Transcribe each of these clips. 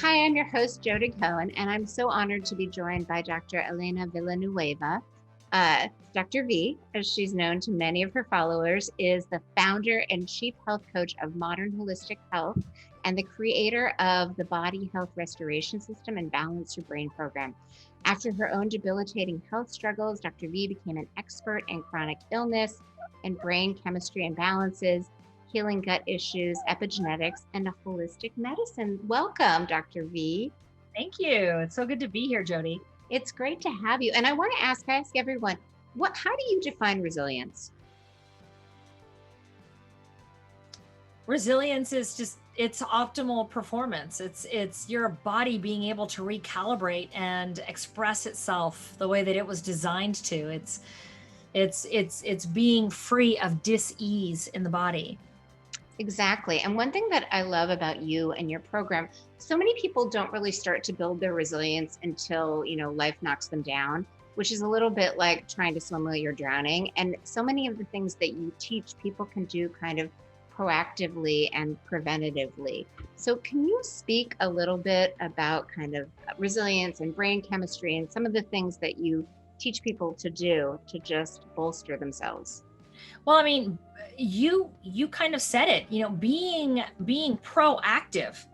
Hi, I'm your host, Jody Cohen, and I'm so honored to be joined by Dr. Elena Villanueva. Dr. V, as she's known to many of her followers, is the founder and chief health coach of Modern Holistic Health and the creator of the Body Health Restoration System and Balance Your Brain program. After her own debilitating health struggles, Dr. V became an expert in chronic illness and brain chemistry imbalances, healing gut issues, epigenetics, and a holistic medicine. Welcome, Dr. V. Thank you. It's so good to be here, Jody. It's great to have you. And I want to ask everyone, how do you define resilience? Resilience is just it's optimal performance. It's your body being able to recalibrate and express itself the way that it was designed to. It's being free of dis-ease in the body. Exactly. And one thing that I love about you and your program, so many people don't really start to build their resilience until, life knocks them down, which is a little bit like trying to swim while you're drowning. And so many of the things that you teach, people can do kind of proactively and preventatively. So can you speak a little bit about kind of resilience and brain chemistry and some of the things that you teach people to do to just bolster themselves? Well, I mean, you kind of said it, being proactive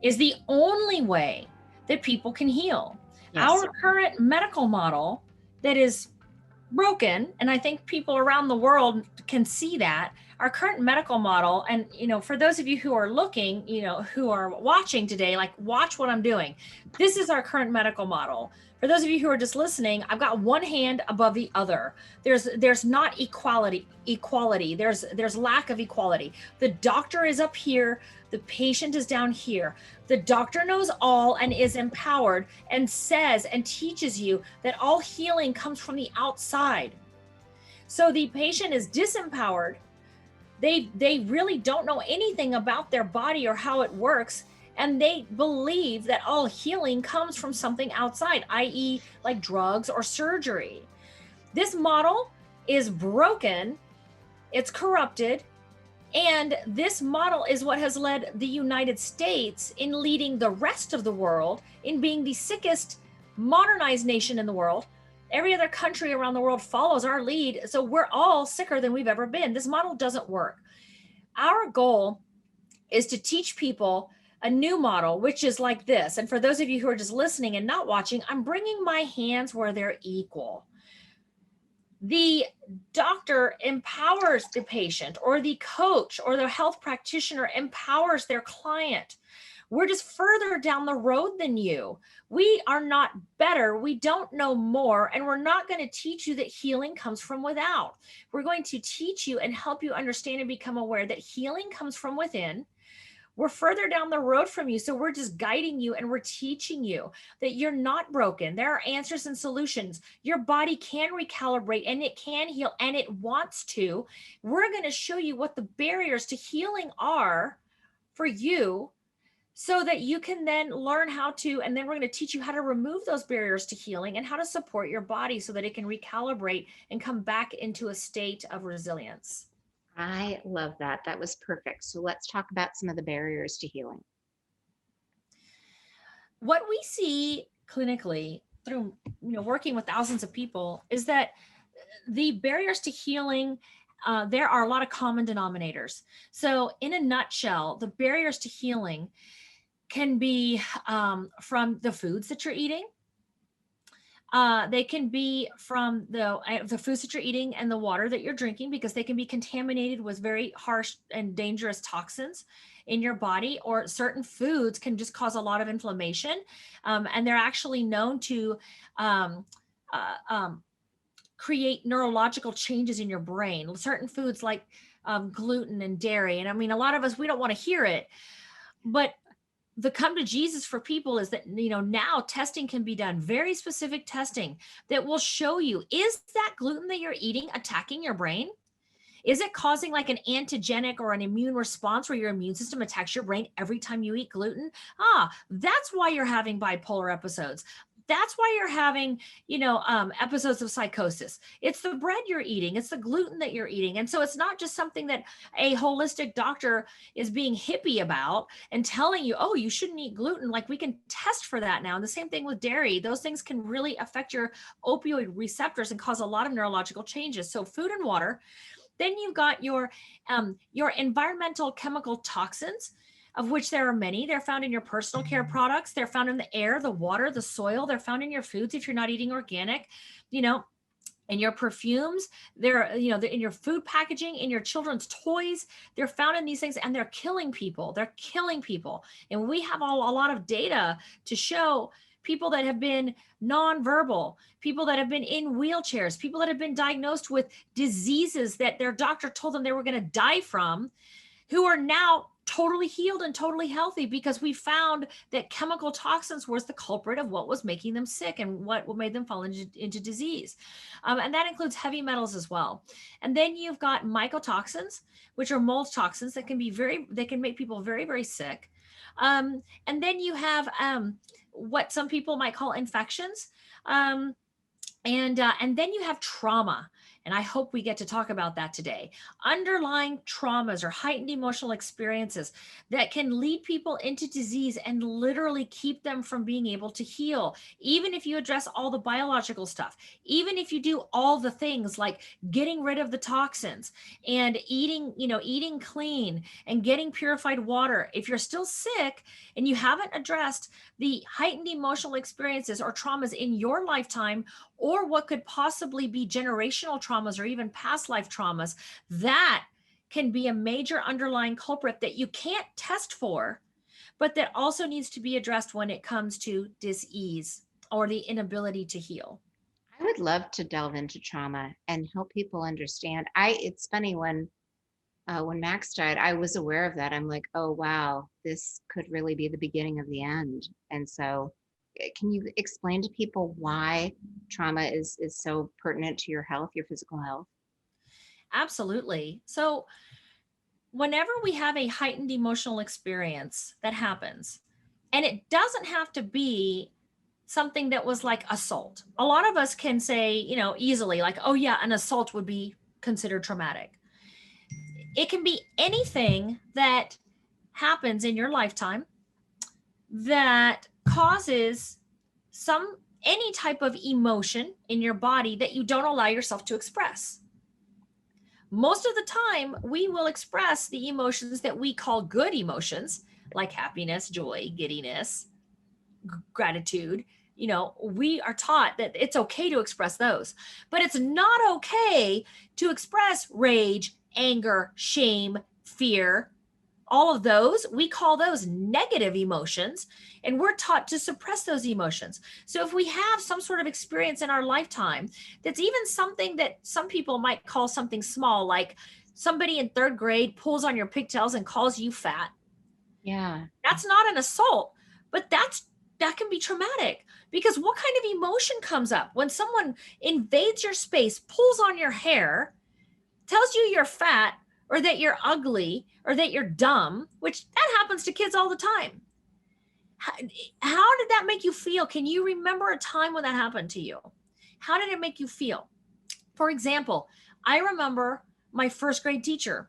is the only way that people can heal. Yes. Our current medical model that is broken, and I think people around the world can see that, our current medical model, and for those of you who are looking, who are watching today, like watch what I'm doing. This is our current medical model. For those of you who are just listening, I've got one hand above the other. There's not equality. There's lack of equality. The doctor is up here, the patient is down here. The doctor knows all and is empowered and says and teaches you that all healing comes from the outside. So the patient is disempowered. They really don't know anything about their body or how it works. And they believe that all healing comes from something outside, i.e. like drugs or surgery. This model is broken, it's corrupted, and this model is what has led the United States in leading the rest of the world in being the sickest modernized nation in the world. Every other country around the world follows our lead, so we're all sicker than we've ever been. This model doesn't work. Our goal is to teach people a new model, which is like this. And for those of you who are just listening and not watching, I'm bringing my hands where they're equal. The doctor empowers the patient, or the coach or the health practitioner empowers their client. We're just further down the road than you. We are not better. We don't know more. And we're not going to teach you that healing comes from without. We're going to teach you and help you understand and become aware that healing comes from within. We're further down the road from you. So we're just guiding you and we're teaching you that you're not broken. There are answers and solutions. Your body can recalibrate and it can heal and it wants to. We're going to show you what the barriers to healing are for you so that you can then learn how to, and then we're going to teach you how to remove those barriers to healing and how to support your body so that it can recalibrate and come back into a state of resilience. I love that. That was perfect. So let's talk about some of the barriers to healing. What we see clinically through working with thousands of people is that the barriers to healing, there are a lot of common denominators. So in a nutshell, the barriers to healing can be from the foods that you're eating. They can be from the foods that you're eating and the water that you're drinking, because they can be contaminated with very harsh and dangerous toxins in your body, or certain foods can just cause a lot of inflammation. And they're actually known to create neurological changes in your brain. Certain foods like gluten and dairy. And I mean, a lot of us, we don't want to hear it, but the come to Jesus for people is that, now testing can be done, very specific testing that will show you, is that gluten that you're eating attacking your brain? Is it causing like an antigenic or an immune response where your immune system attacks your brain every time you eat gluten? That's why you're having bipolar episodes. That's why you're having, episodes of psychosis. It's the bread you're eating, it's the gluten that you're eating. And so it's not just something that a holistic doctor is being hippie about and telling you, oh, you shouldn't eat gluten. Like, we can test for that now. And the same thing with dairy. Those things can really affect your opioid receptors and cause a lot of neurological changes. So food and water. Then you've got your environmental chemical toxins, of which there are many. They're found in your personal care products. They're found in the air, the water, the soil. They're found in your foods if you're not eating organic, you know, in your perfumes. They're in your food packaging, in your children's toys. They're found in these things, and they're killing people. They're killing people. And we have a lot of data to show people that have been nonverbal, people that have been in wheelchairs, people that have been diagnosed with diseases that their doctor told them they were going to die from, who are now totally healed and totally healthy, because we found that chemical toxins was the culprit of what was making them sick and what made them fall into disease. And that includes heavy metals as well. And then you've got mycotoxins, which are mold toxins that they can make people very, very sick. And then you have what some people might call infections. And then you have trauma. And I hope we get to talk about that today. Underlying traumas or heightened emotional experiences that can lead people into disease and literally keep them from being able to heal. Even if you address all the biological stuff, even if you do all the things like getting rid of the toxins and eating clean and getting purified water, if you're still sick and you haven't addressed the heightened emotional experiences or traumas in your lifetime, or what could possibly be generational traumas or even past life traumas, that can be a major underlying culprit that you can't test for, but that also needs to be addressed when it comes to dis-ease or the inability to heal. I would love to delve into trauma and help people understand. It's funny when Max died, I was aware of that. I'm like, oh wow, this could really be the beginning of the end. And so, can you explain to people why trauma is so pertinent to your health, your physical health? Absolutely. So whenever we have a heightened emotional experience that happens, and it doesn't have to be something that was like assault. A lot of us can say, easily, like, oh yeah, an assault would be considered traumatic. It can be anything that happens in your lifetime that causes any type of emotion in your body that you don't allow yourself to express. Most of the time, we will express the emotions that we call good emotions, like happiness, joy, giddiness, gratitude. We are taught that it's okay to express those, but it's not okay to express rage, anger, shame, fear. All of those, we call those negative emotions, and we're taught to suppress those emotions. So if we have some sort of experience in our lifetime that's even something that some people might call something small, like somebody in third grade pulls on your pigtails and calls you fat, Yeah. that's not an assault, but that can be traumatic, because what kind of emotion comes up when someone invades your space, pulls on your hair, tells you you're fat, or that you're ugly, or that you're dumb, which that happens to kids all the time. How did that make you feel? Can you remember a time when that happened to you? How did it make you feel? For example, I remember my first grade teacher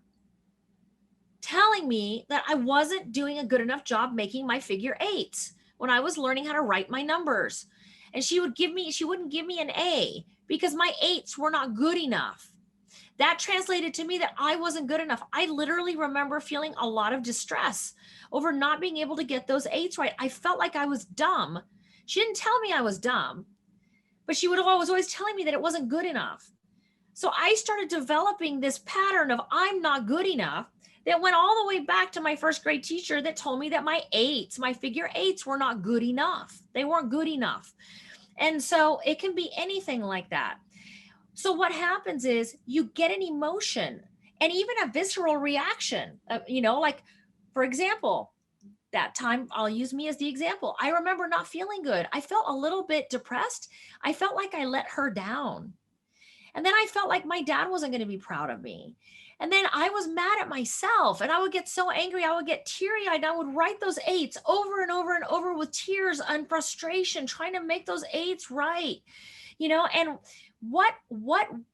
telling me that I wasn't doing a good enough job making my figure eights when I was learning how to write my numbers. And she wouldn't give me an A because my eights were not good enough. That translated to me that I wasn't good enough. I literally remember feeling a lot of distress over not being able to get those eights right. I felt like I was dumb. She didn't tell me I was dumb, but she was always telling me that it wasn't good enough. So I started developing this pattern of I'm not good enough that went all the way back to my first grade teacher that told me that my figure eights were not good enough. They weren't good enough. And so it can be anything like that. So what happens is you get an emotion and even a visceral reaction, like, for example, that time, I'll use me as the example. I remember not feeling good. I felt a little bit depressed. I felt like I let her down. And then I felt like my dad wasn't going to be proud of me. And then I was mad at myself and I would get so angry. I would get teary eyed. I would write those eights over and over and over with tears and frustration, trying to make those eights right, and what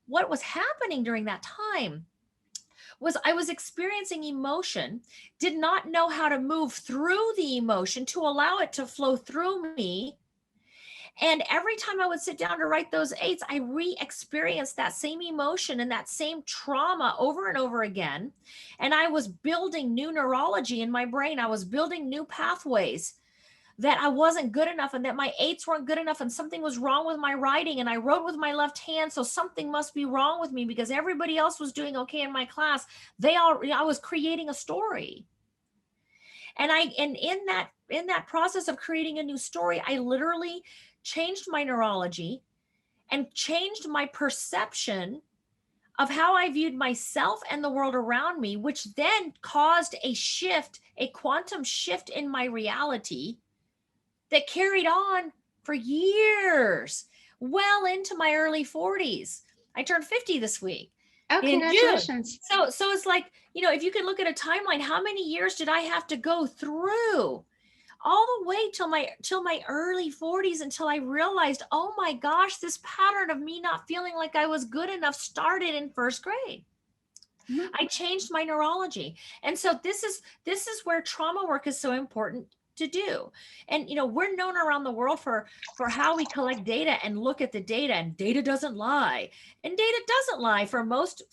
was happening during that time was I was experiencing emotion, did not know how to move through the emotion to allow it to flow through me. And every time I would sit down to write those eights, I re-experienced that same emotion and that same trauma over and over again. And I was building new neurology in my brain. I was building new pathways that I wasn't good enough and that my eights weren't good enough and something was wrong with my writing. And I wrote with my left hand. So something must be wrong with me because everybody else was doing okay in my class. I was creating a story. And in that process of creating a new story, I literally changed my neurology and changed my perception of how I viewed myself and the world around me, which then caused a shift, a quantum shift in my reality that carried on for years, well into my early 40s. I turned 50 this week. Oh, congratulations. So it's like, if you could look at a timeline, how many years did I have to go through? All the way till my early 40s until I realized, oh my gosh, this pattern of me not feeling like I was good enough started in first grade. Mm-hmm. I changed my neurology. And so this is where trauma work is so important to do. And we're known around the world for how we collect data and look at the data, and data doesn't lie. And data doesn't lie for most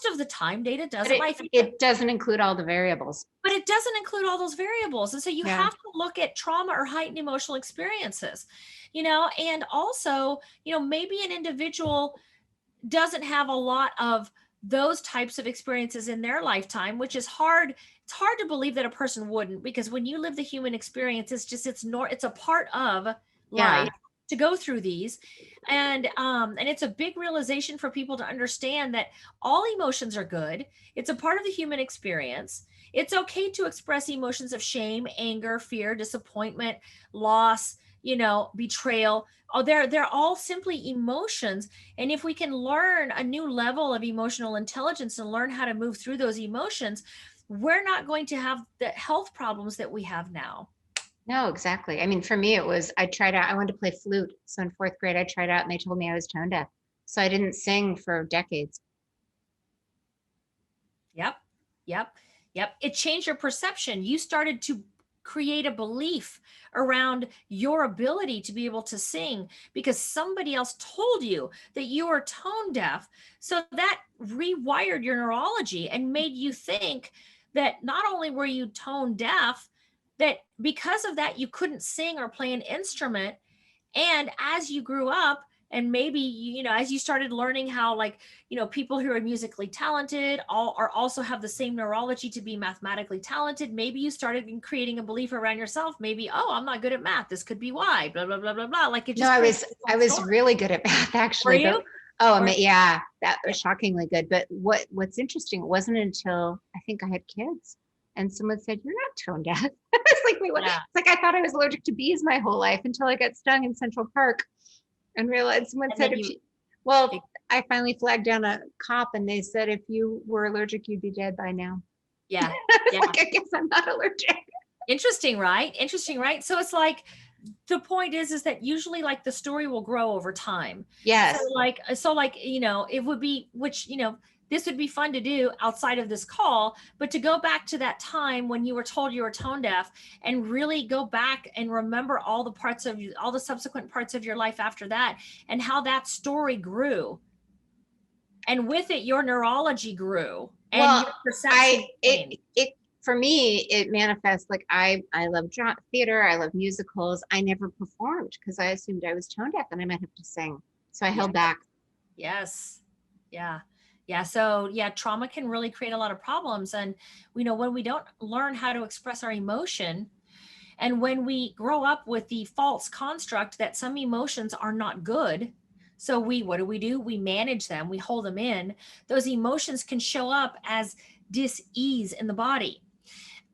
of the time. Data doesn't lie. It doesn't include all the variables. But it doesn't include all those variables. And so you have to look at trauma or heightened emotional experiences, and also, maybe an individual doesn't have a lot of those types of experiences in their lifetime, which is hard. It's hard to believe that a person wouldn't, because when you live the human experience, it's a part of life to go through these. And it's a big realization for people to understand that all emotions are good. It's a part of the human experience. It's okay to express emotions of shame, anger, fear, disappointment, loss, betrayal. Oh, they're all simply emotions. And if we can learn a new level of emotional intelligence and learn how to move through those emotions, we're not going to have the health problems that we have now. No, exactly. I mean, for me, it was, I wanted to play flute. So in fourth grade, I tried out and they told me I was tone deaf. So I didn't sing for decades. Yep. It changed your perception. You started to create a belief around your ability to be able to sing because somebody else told you that you were tone deaf. So that rewired your neurology and made you think that not only were you tone deaf, that because of that, you couldn't sing or play an instrument. And as you grew up, and maybe, as you started learning how, people who are musically talented also have the same neurology to be mathematically talented, maybe you started creating a belief around yourself. Maybe, oh, I'm not good at math. This could be why, blah, blah, blah, blah, blah. Like it just. No, I was really good at math, actually. Were you? Yeah, that was shockingly good. But what's interesting, it wasn't until I think I had kids and someone said, "You're not tone deaf." I was like, wait, what? Yeah. It's like I thought I was allergic to bees my whole life until I got stung in Central Park. And realized someone said, I finally flagged down a cop and they said, if you were allergic, you'd be dead by now. Yeah. Like, I guess I'm not allergic. Interesting, right? So it's like, the point is that usually the story will grow over time. Yes. So it would be, which, this would be fun to do outside of this call, but to go back to that time when you were told you were tone deaf and really go back and remember all the subsequent parts of your life after that and how that story grew. And with it, your neurology grew and your perception changed. For me, it manifests I love theater. I love musicals. I never performed because I assumed I was tone deaf and I might have to sing. So I held back. Yes. Yeah. So trauma can really create a lot of problems. And when we don't learn how to express our emotion, and when we grow up with the false construct that some emotions are not good, so what do? We manage them, we hold them in. Those emotions can show up as dis-ease in the body,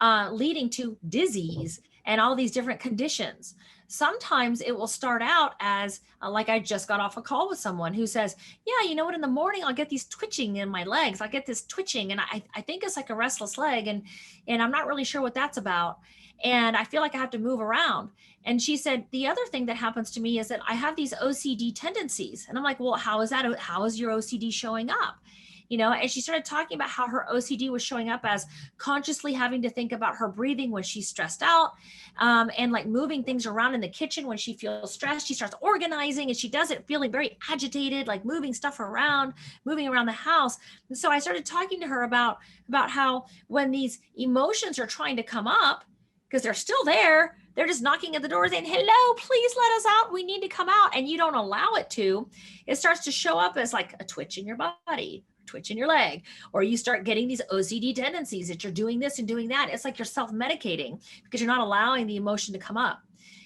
leading to disease. and all these different conditions. Sometimes it will start out as like I just got off a call with someone who says, yeah, you know what, in the morning I'll get these twitching in my legs. I get this twitching and I think it's like a restless leg, and I'm not really sure what that's about. And I feel like I have to move around. And she said, the other thing that happens to me is that I have these OCD tendencies. And I'm like, well, how is that? How is your OCD showing up? You know, and she started talking about how her OCD was showing up as consciously having to think about her breathing when she's stressed out, and like moving things around in the kitchen when she feels stressed. She starts organizing and she does it feeling very agitated, like moving stuff around, moving around the house. And so I started talking to her about how when these emotions are trying to come up, because they're still there, they're just knocking at the door saying, hello, please let us out. We need to come out. And you don't allow it to, it starts to show up as like a twitch in your body, twitch in your leg, or you start getting these OCD tendencies that you're doing this and doing that. It's like you're self-medicating because you're not allowing the emotion to come up.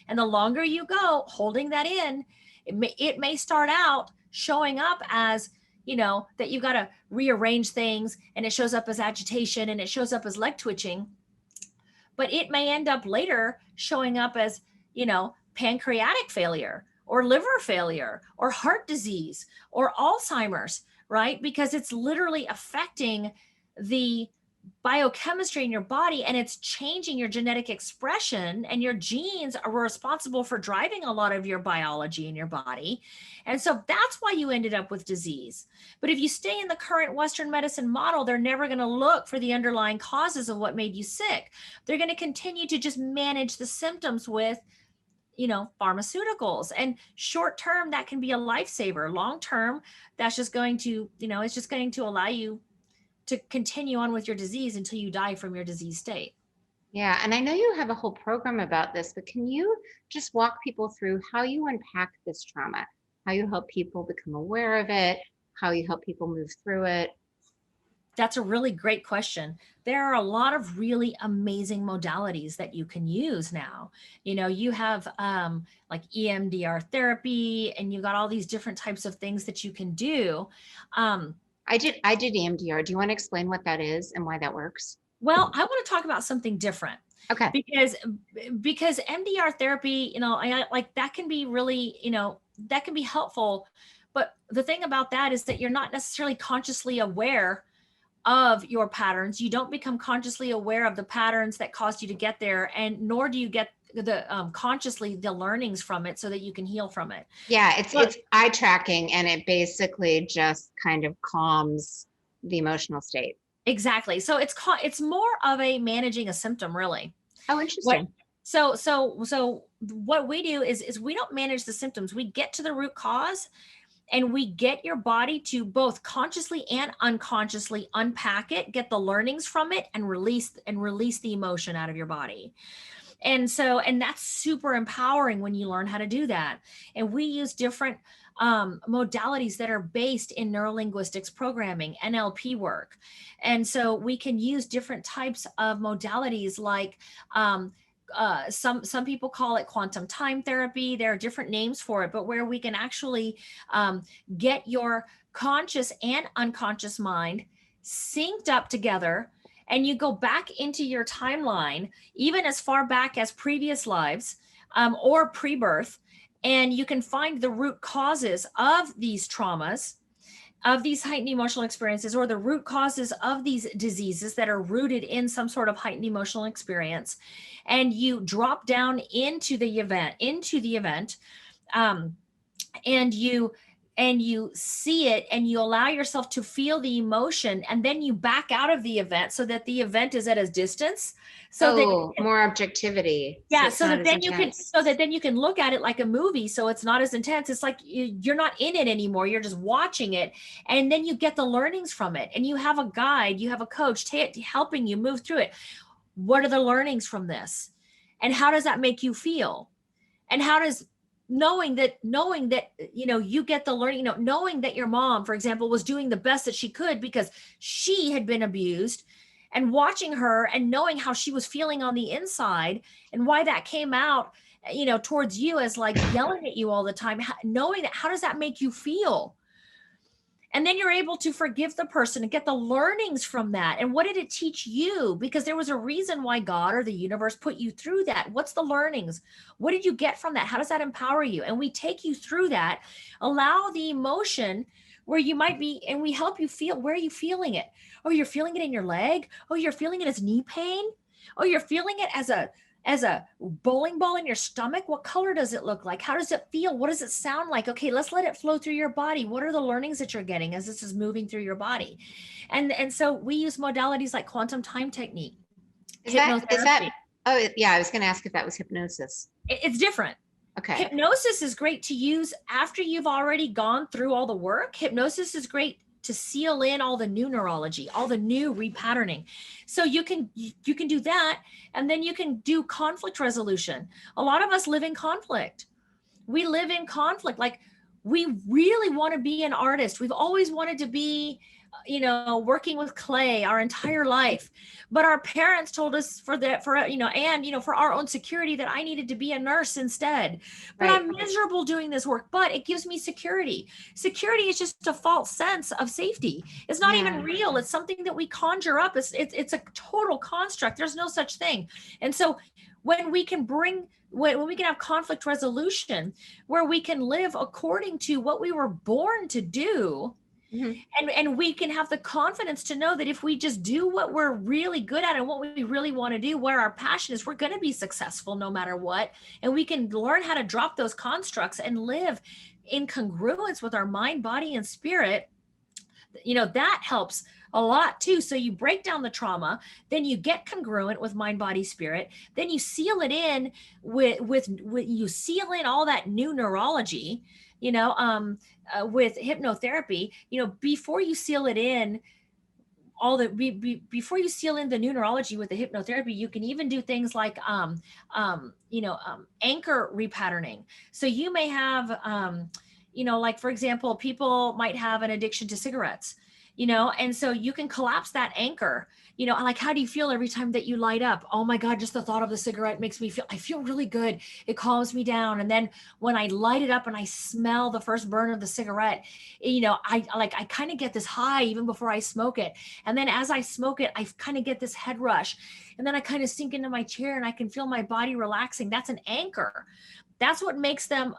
And the longer you go holding that in, it may start out showing up as, you know, that you've got to rearrange things, and it shows up as agitation and it shows up as leg twitching. But it may end up later showing up as, you know, pancreatic failure or liver failure or heart disease or Alzheimer's, right? Because it's literally affecting the biochemistry in your body, and it's changing your genetic expression, and your genes are responsible for driving a lot of your biology in your body. And so that's why you ended up with disease. But if you stay in the current Western medicine model, they're never going to look for the underlying causes of what made you sick. They're going to continue to just manage the symptoms with, you know, pharmaceuticals. And short term, that can be a lifesaver. Long term, that's just going to, you know, it's just going to allow you to continue on with your disease until you die from your disease state. Yeah, and I know you have a whole program about this, but can you just walk people through how you unpack this trauma, how you help people become aware of it, how you help people move through it? That's a really great question. There are a lot of really amazing modalities that you can use now. You know, you have like EMDR therapy, and you got all these different types of things that you can do. I did EMDR. Do you want to explain what that is and why that works? Well, I want to talk about something different. Okay. Because MDR therapy, you know, I like that can be really, you know, that can be helpful. But the thing about that is that you're not necessarily consciously aware of your patterns. You don't become consciously aware of the patterns that caused you to get there, and nor do you get the consciously the learnings from it so that you can heal from it. Yeah, it's eye tracking, and it basically just kind of calms the emotional state. Exactly. So it's more of a managing a symptom, really. Oh, interesting. So what we do is we don't manage the symptoms. We get to the root cause, and we get your body to both consciously and unconsciously unpack it, get the learnings from it, and release the emotion out of your body. And that's super empowering when you learn how to do that. And we use different modalities that are based in neurolinguistics programming, NLP work. And so we can use different types of modalities like some people call it quantum time therapy. There are different names for it, but where we can actually get your conscious and unconscious mind synced up together, and you go back into your timeline, even as far back as previous lives or pre-birth, and you can find the root causes of these traumas, of these heightened emotional experiences, or the root causes of these diseases that are rooted in some sort of heightened emotional experience. And you drop down into the event, and you see it, and you allow yourself to feel the emotion, and then you back out of the event so that the event is at a distance. So more objectivity. Yeah, so that then you can look at it like a movie, so it's not as intense. It's like you're not in it anymore. You're just watching it, and then you get the learnings from it, and you have a guide, you have a coach helping you move through it. What are the learnings from this, and how does that make you feel? And how does knowing that you know you get the learning, you know, knowing that your mom, for example, was doing the best that she could because she had been abused, and watching her and knowing how she was feeling on the inside and why that came out, you know, towards you as like yelling at you all the time, knowing that, how does that make you feel? And then you're able to forgive the person and get the learnings from that. And what did it teach you? Because there was a reason why God or the universe put you through that. What's the learnings? What did you get from that? How does that empower you? And we take you through that, allow the emotion where you might be, and we help you feel, where are you feeling it? Oh, you're feeling it in your leg. Oh, you're feeling it as knee pain. Oh, you're feeling it as a bowling ball in your stomach. What color does it look like? How does it feel? What does it sound like? Okay, let's let it flow through your body. What are the learnings that you're getting as this is moving through your body? And so we use modalities like quantum time technique, Is that, hypnotherapy. oh, yeah, I was going to ask if that was hypnosis. It's different. Okay. Hypnosis is great to use after you've already gone through all the work. Hypnosis is great to seal in all the new neurology, all the new repatterning. So you can do that, and then you can do conflict resolution. A lot of us live in conflict. We live in conflict. Like, we really want to be an artist. We've always wanted to be, working with clay our entire life. But our parents told us for our own security that I needed to be a nurse instead. But Right. I'm miserable doing this work, but it gives me security. Security is just a false sense of safety. It's not even real. It's something that we conjure up. It's a total construct. There's no such thing. And so when we can have conflict resolution, where we can live according to what we were born to do, and we can have the confidence to know that if we just do what we're really good at and what we really want to do, where our passion is, we're going to be successful no matter what. And we can learn how to drop those constructs and live in congruence with our mind, body, and spirit. That helps a lot too. So you break down the trauma, then you get congruent with mind, body, spirit, then you seal it in with you seal in all that new neurology, with hypnotherapy. Before you seal it in, before you seal in the new neurology with the hypnotherapy, you can even do things like anchor repatterning. So you may have like, for example, people might have an addiction to cigarettes, and so you can collapse that anchor. Like, how do you feel every time that you light up? Oh my God, just the thought of the cigarette makes me I feel really good. It calms me down. And then when I light it up and I smell the first burn of the cigarette, I kind of get this high even before I smoke it. And then as I smoke it, I kind of get this head rush. And then I kind of sink into my chair and I can feel my body relaxing. That's an anchor. That's what makes them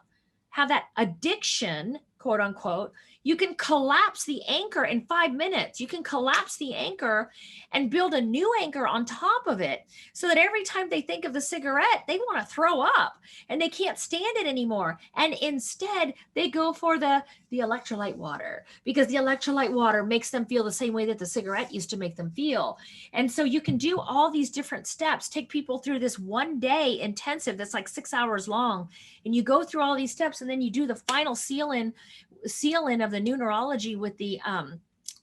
have that addiction, quote unquote. You can collapse the anchor in 5 minutes. You can collapse the anchor and build a new anchor on top of it, so that every time they think of the cigarette, they want to throw up and they can't stand it anymore. And instead they go for the electrolyte water, because the electrolyte water makes them feel the same way that the cigarette used to make them feel. And so you can do all these different steps, take people through this 1 day intensive that's like 6 hours long. And you go through all these steps, and then you do the final seal in of the new neurology with the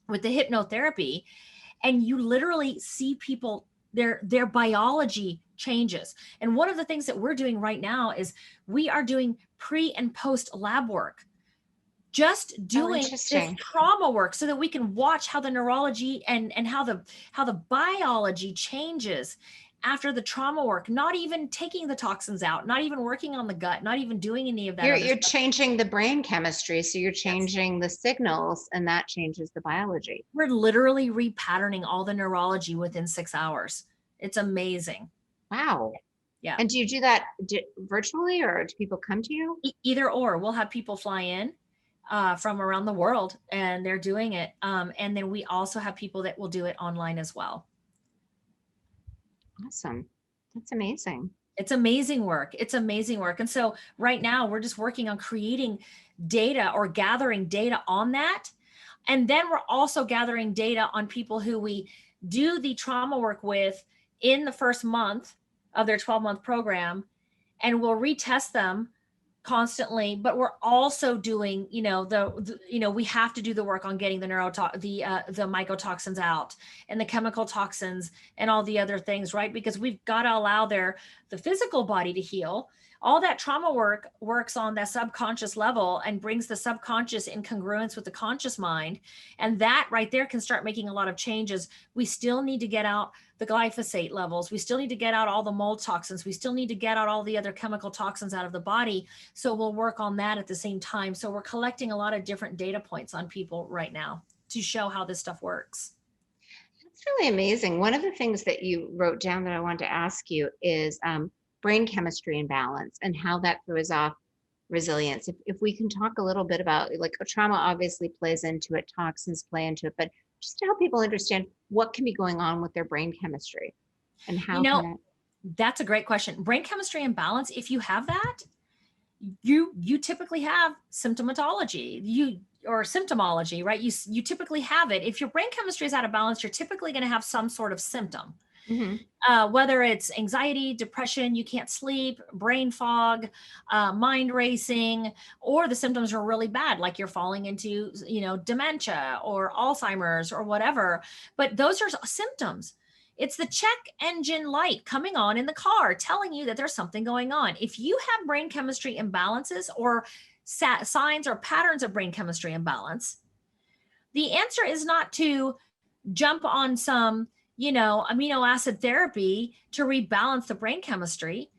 hypnotherapy, and you literally see people, their biology changes. And one of the things that we're doing right now is we are doing pre and post lab work, just doing this trauma work, so that we can watch how the neurology and how the biology changes after the trauma work, not even taking the toxins out, not even working on the gut, not even doing any of that. You're changing the brain chemistry. So you're changing the signals, and that changes the biology. We're literally repatterning all the neurology within 6 hours. It's amazing. Wow. Yeah. And do you do that virtually, or do people come to you? Either or. We'll have people fly in from around the world, and they're doing it. And then we also have people that will do it online as well. Awesome. That's amazing. It's amazing work. It's amazing work. And so right now we're just working on creating data, or gathering data on that. And then we're also gathering data on people who we do the trauma work with in the first month of their 12-month program, and we'll retest them constantly. But we're also doing, we have to do the work on getting the mycotoxins out, and the chemical toxins, and all the other things, right? Because we've got to allow the physical body to heal. All that trauma work works on that subconscious level and brings the subconscious in congruence with the conscious mind. And that right there can start making a lot of changes. We still need to get out the glyphosate levels. We still need to get out all the mold toxins. We still need to get out all the other chemical toxins out of the body. So we'll work on that at the same time. So we're collecting a lot of different data points on people right now to show how this stuff works. That's really amazing. One of the things that you wrote down that I wanted to ask you is brain chemistry imbalance and how that throws off resilience. If we can talk a little bit about, like, trauma obviously plays into it, toxins play into it, but just to help people understand what can be going on with their brain chemistry and how can that. That's a great question. Brain chemistry imbalance, if you have that, you typically have symptomatology, or symptomology, right? You typically have it. If your brain chemistry is out of balance, you're typically going to have some sort of symptom. Whether it's anxiety, depression, you can't sleep, brain fog, mind racing, or the symptoms are really bad, like you're falling into, dementia or Alzheimer's or whatever. But those are symptoms. It's the check engine light coming on in the car telling you that there's something going on. If you have brain chemistry imbalances or signs or patterns of brain chemistry imbalance, the answer is not to jump on some amino acid therapy to rebalance the brain chemistry.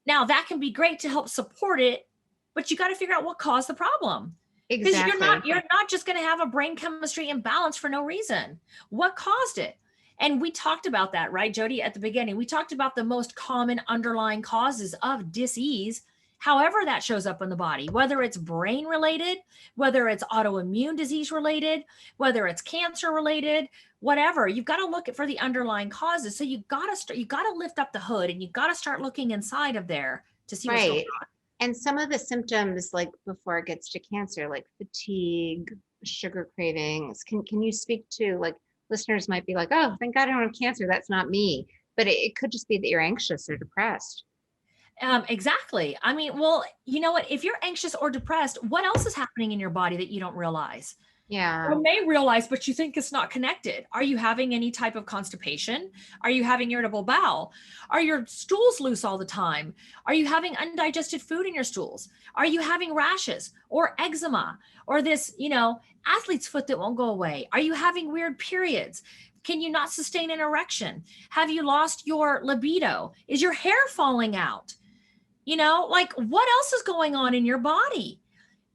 Now that can be great to help support it, but you got to figure out what caused the problem. Because you're not just going to have a brain chemistry imbalance for no reason. What caused it? And we talked about that, right, Jody, at the beginning. We talked about the most common underlying causes of dis-ease, however that shows up in the body, whether it's brain related, whether it's autoimmune disease related, whether it's cancer related, whatever. You've got to look for the underlying causes. So you got to lift up the hood and you got to start looking inside of there to see what's going on. And some of the symptoms, like before it gets to cancer, like fatigue, sugar cravings, can you speak to, like, listeners might be like, oh, thank God I don't have cancer. That's not me. But it could just be that you're anxious or depressed. Exactly. I mean, well, you know what? If you're anxious or depressed, what else is happening in your body that you don't realize? Yeah. Or may realize, but you think it's not connected. Are you having any type of constipation? Are you having irritable bowel? Are your stools loose all the time? Are you having undigested food in your stools? Are you having rashes or eczema or this, athlete's foot that won't go away? Are you having weird periods? Can you not sustain an erection? Have you lost your libido? Is your hair falling out? Like, what else is going on in your body?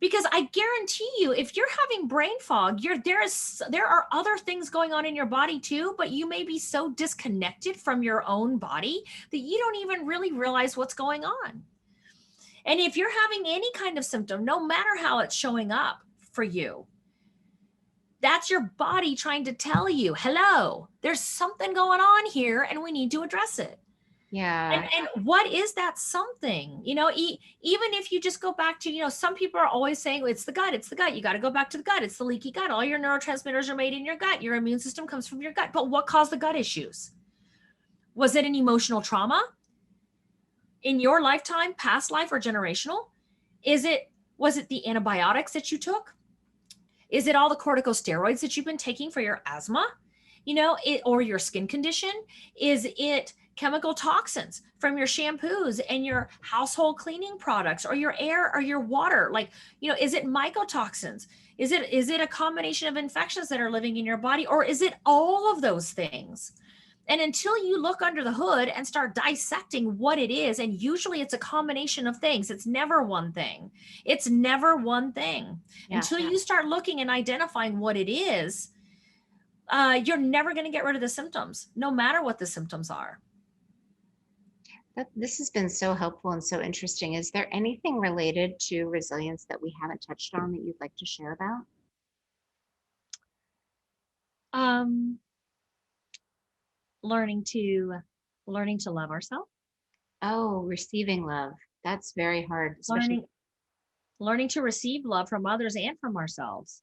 Because I guarantee you, if you're having brain fog, there are other things going on in your body too, but you may be so disconnected from your own body that you don't even really realize what's going on. And if you're having any kind of symptom, no matter how it's showing up for you, that's your body trying to tell you, hello, there's something going on here and we need to address it. Yeah. And what is that something? Even if you just go back to, some people are always saying, it's the gut, it's the gut. You got to go back to the gut. It's the leaky gut. All your neurotransmitters are made in your gut. Your immune system comes from your gut. But what caused the gut issues? Was it an emotional trauma in your lifetime, past life, or generational? Was it the antibiotics that you took? Is it all the corticosteroids that you've been taking for your asthma? Or your skin condition? Is it chemical toxins from your shampoos and your household cleaning products, or your air or your water? Like, is it mycotoxins? Is it a combination of infections that are living in your body, or is it all of those things? And until you look under the hood and start dissecting what it is, and usually it's a combination of things. It's never one thing. Until you start looking and identifying what it is, you're never going to get rid of the symptoms, no matter what the symptoms are. This has been so helpful and so interesting. Is there anything related to resilience that we haven't touched on that you'd like to share about? Learning to love ourselves. Oh, receiving love. That's very hard. Learning to receive love from others and from ourselves.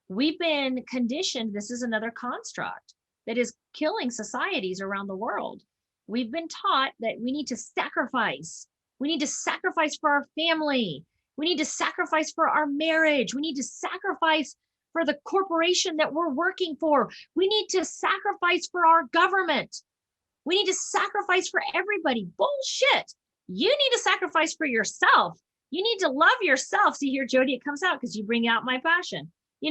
We've been conditioned. This is another construct that is killing societies around the world. We've been taught that we need to sacrifice. We need to sacrifice for our family. We need to sacrifice for our marriage. We need to sacrifice for the corporation that we're working for. We need to sacrifice for our government. We need to sacrifice for everybody. Bullshit. You need to sacrifice for yourself. You need to love yourself. See here, Jody, it comes out because you bring out my passion. We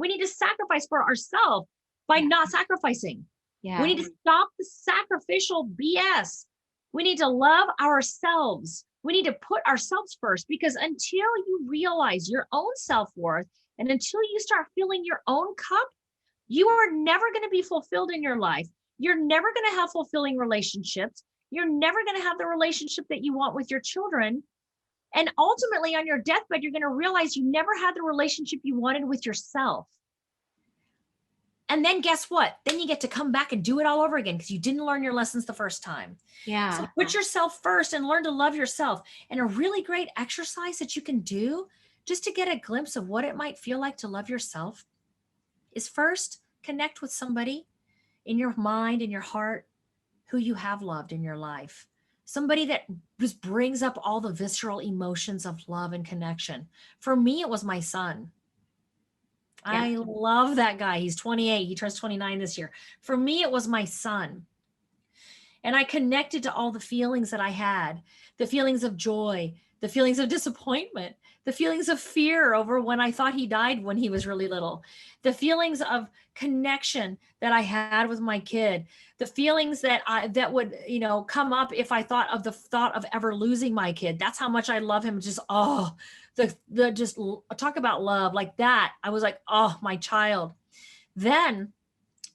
need to sacrifice for ourselves by not sacrificing. We Yeah. need to stop the sacrificial BS. We need to love ourselves. We need to put ourselves first, because until you realize your own self-worth and until you start filling your own cup, you are never going to be fulfilled in your life. You're never going to have fulfilling relationships. You're never going to have the relationship that you want with your children. And ultimately, on your deathbed, you're going to realize you never had the relationship you wanted with yourself. And then guess what? Then you get to come back and do it all over again because you didn't learn your lessons the first time. Yeah. So put yourself first and learn to love yourself. And a really great exercise that you can do just to get a glimpse of what it might feel like to love yourself is first connect with somebody in your mind, in your heart, who you have loved in your life. Somebody that just brings up all the visceral emotions of love and connection. For me, it was my son. Yeah. I love that guy. He's 28. He turns 29 this year. For me, it was my son. And I connected to all the feelings that I had, the feelings of joy, the feelings of disappointment, the feelings of fear over when I thought he died when he was really little, the feelings of connection that I had with my kid, the feelings that would, come up if I thought of ever losing my kid. That's how much I love him. Just, the just talk about love like that. I was like, oh, my child. Then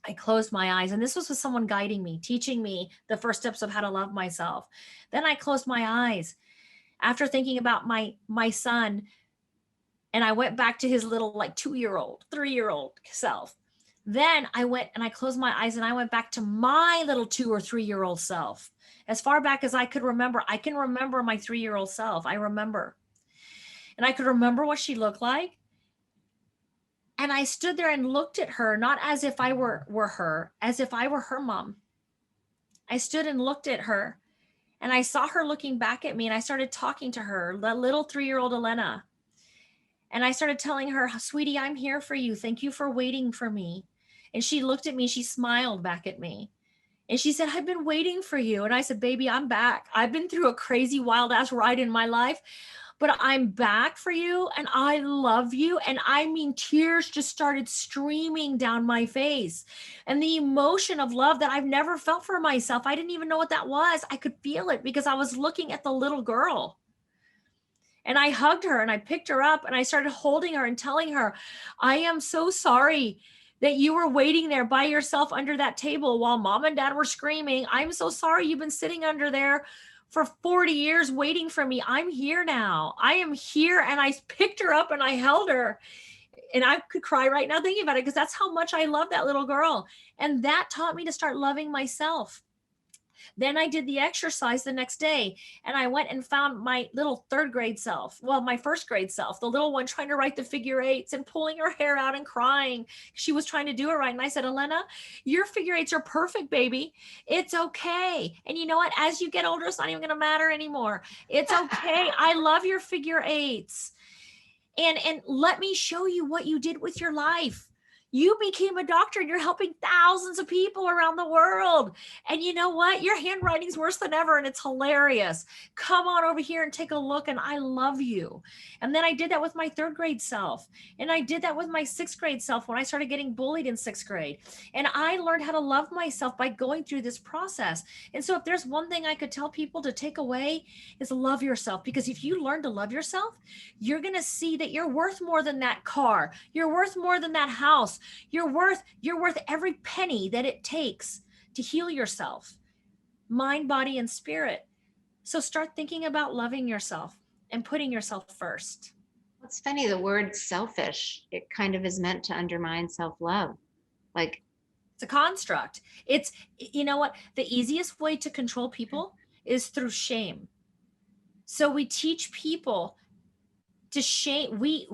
I closed my eyes, and this was with someone guiding me, teaching me the first steps of how to love myself. Then I closed my eyes after thinking about my son, and I went back to his little like 2-year-old, 3-year-old self. Then I went and I closed my eyes and I went back to my little 2 or 3-year-old self. As far back as I could remember, I can remember my 3-year-old self. I remember. And I could remember what she looked like. And I stood there and looked at her, not as if I were her, as if I were her mom. I stood and looked at her, and I saw her looking back at me, and I started talking to her, the little 3-year-old Elena. And I started telling her, sweetie, I'm here for you. Thank you for waiting for me. And she looked at me, she smiled back at me. And she said, I've been waiting for you. And I said, baby, I'm back. I've been through a crazy wild ass ride in my life, but I'm back for you and I love you. And I mean, tears just started streaming down my face. And the emotion of love that I've never felt for myself, I didn't even know what that was. I could feel it because I was looking at the little girl. And I hugged her and I picked her up and I started holding her and telling her, I am so sorry that you were waiting there by yourself under that table while mom and dad were screaming. I'm so sorry you've been sitting under there for 40 years waiting for me. I'm here now. I am here. And I picked her up and I held her. And I could cry right now thinking about it because that's how much I love that little girl. And that taught me to start loving myself. Then I did the exercise the next day and I went and found my little third grade self. Well, my first grade self, the little one trying to write the figure eights and pulling her hair out and crying. She was trying to do it right. And I said, Elena, your figure eights are perfect, baby. It's okay. And you know what? As you get older, it's not even going to matter anymore. It's okay. I love your figure eights. And let me show you what you did with your life. You became a doctor and you're helping thousands of people around the world. And you know what? Your handwriting's worse than ever and it's hilarious. Come on over here and take a look and I love you. And then I did that with my third grade self. And I did that with my sixth grade self when I started getting bullied in sixth grade. And I learned how to love myself by going through this process. And so if there's one thing I could tell people to take away is love yourself. Because if you learn to love yourself, you're going to see that you're worth more than that car. You're worth more than that house. You're worth every penny that it takes to heal yourself, mind, body, and spirit. So start thinking about loving yourself and putting yourself first. It's funny, the word selfish, it kind of is meant to undermine self-love. Like, it's a construct. It's, you know what? The easiest way to control people is through shame. So we teach people to shame. We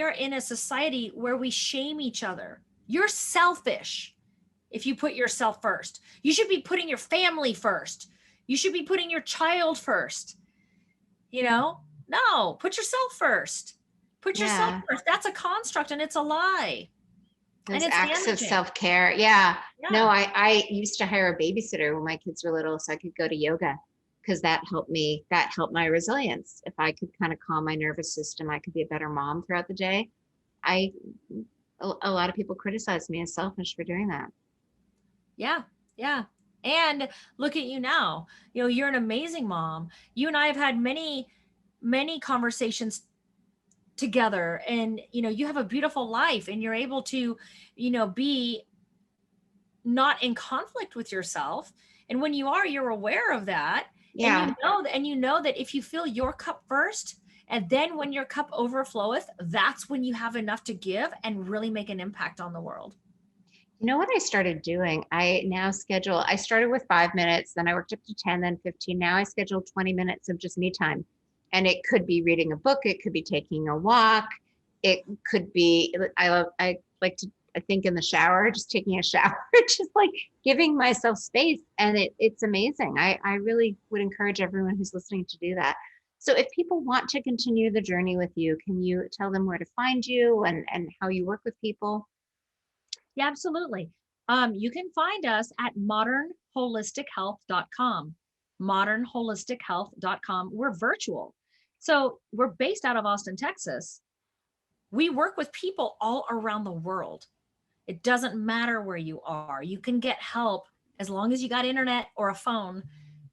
are in a society where we shame each other. You're selfish if you put yourself first. You should be putting your family first. You should be putting your child first. No, put yourself first. Put yourself first. That's a construct and it's a lie. those And it's acts damaging. of self-care. Yeah. Yeah. No, I used to hire a babysitter when my kids were little so I could go to yoga because that helped my resilience. If I could kind of calm my nervous system, I could be a better mom throughout the day. A lot of people criticize me as selfish for doing that. Yeah. Yeah. And look at you now. You're an amazing mom. You and I have had many conversations together, and you have a beautiful life, and you're able to be not in conflict with yourself. And when you are, you're aware of that. And Yeah. you know that if you fill your cup first, and then when your cup overfloweth, that's when you have enough to give and really make an impact on the world. You know what I started doing? I started with 5 minutes, then I worked up to 10, then 15. Now I schedule 20 minutes of just me time. And it could be reading a book, it could be taking a walk, it could be, I like to, I think in the shower, just taking a shower, just like giving myself space. And it's amazing. I really would encourage everyone who's listening to do that. So if people want to continue the journey with you, can you tell them where to find you and how you work with people? Yeah, absolutely. You can find us at modernholistichealth.com. Modernholistichealth.com. We're virtual. So we're based out of Austin, Texas. We work with people all around the world. It doesn't matter where you are. You can get help as long as you got internet or a phone.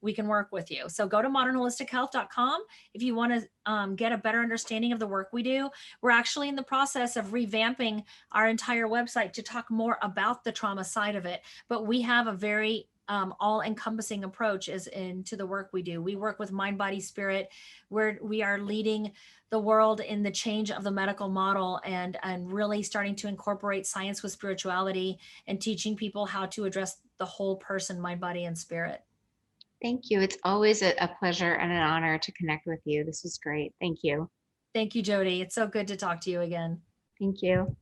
We can work with you. So go to modernholistichealth.com if you want to get a better understanding of the work we do. We're actually in the process of revamping our entire website to talk more about the trauma side of it. But we have a very all-encompassing approach as into the work we do. We work with mind, body, spirit, where we are leading the world in the change of the medical model, and really starting to incorporate science with spirituality, and teaching people how to address the whole person, mind, body, and spirit. Thank you. It's always a pleasure and an honor to connect with you. This was great. Thank you. Thank you, Jody. It's so good to talk to you again. Thank you.